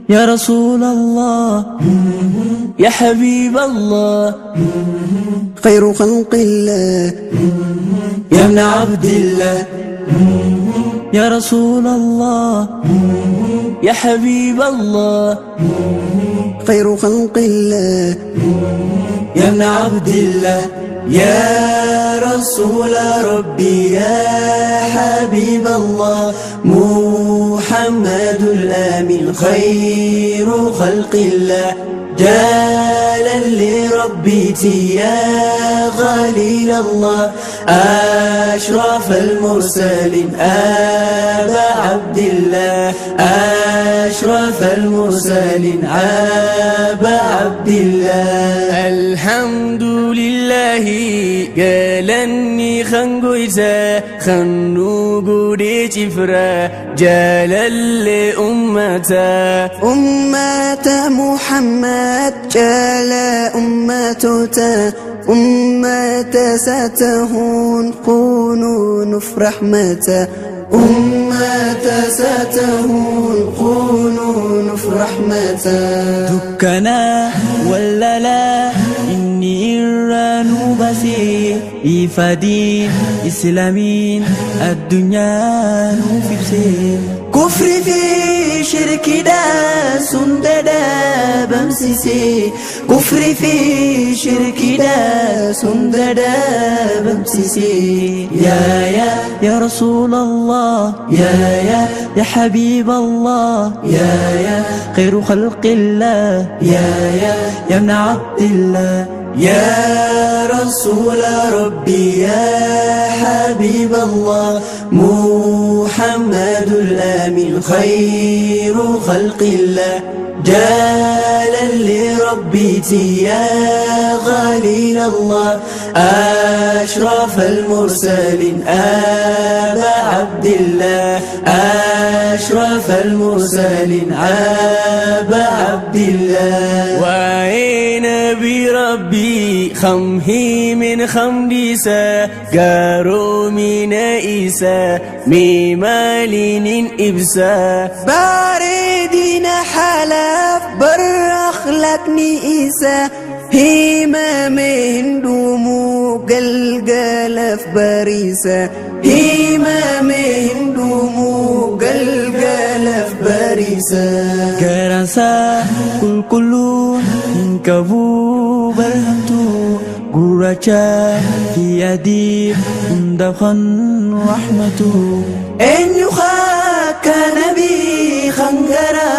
يا رسول الله يا حبيب الله خير خلق الله يا ابن عبد الله يا رسول الله يا حبيب الله خير خلق الله يا ابن عبد الله يا رسول ربي يا حبيب الله محمد الأمين خير خلق الله جالا لربيتي يا خليل الله أشرف المرسلين أبا عبد الله أشرف المرسلين أبا عبد الله الحمد لله قالني خنقويسا خنوقو دي جفرا جالا لأمتا أمة محمد جال أمتتا أمة ستهون قنون في رحمته أمة ستهون قنون في رحمته دكنا ولا لا إني إرانو بسي إفادين إسلامين الدنيا في بسي كفر في شرك دا سنددا بمسيسي كفر في شرك دا سنددا بمسيسي يا رسول الله يا حبيب الله يا خير خلق الله يا ابن عبد الله يا رسول ربي يا حبيب الله محمد الأمين خير خلق الله جالا لربيتي يا خليل الله أشرف المرسلين أبا عبد الله أشرف المرسلين أبا عبد الله وأين بربي خمه من خمديسا قارو من إيسا ممالين إبسا باردين حلف برخلقني إيسا هما من دمو قلقل في باريسا هما من دمو قلقل في باريسا كراسا كلون إنكبو برهمتو قرچا في أديب اندخن رحمتو إن يخاك نبي خنقرا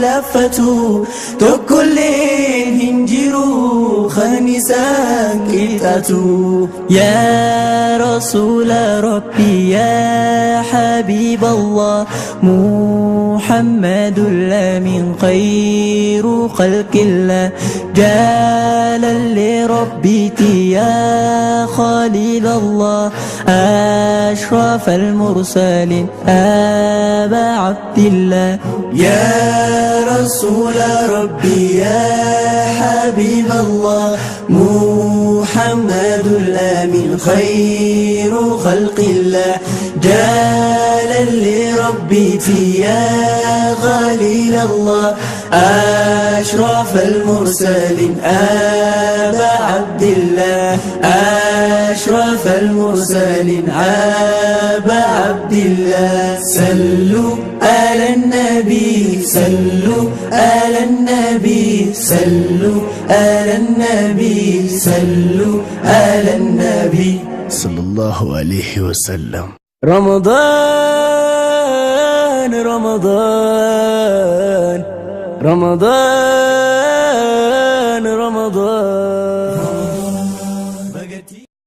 لفتو تكلين هنجرو خنسان كتاتو يا رسول ربي يا حبيب الله محمد الأمين خير خلق الله جالا لربيتي يا خليل الله أشرف المرسلين أبا عبد الله يا رسول ربي يا حبيب الله محمد الأمين خير خلق الله جالا لربيتي يا خليل الله أشرف المرسلين أبا عبد الله أشرف المرسلين أبا عبد الله سلوا على النبي سلوا على النبي سلوا على النبي سلوا على النبي صلى الله عليه وسلم. رمضان رمضان رمضان رمضان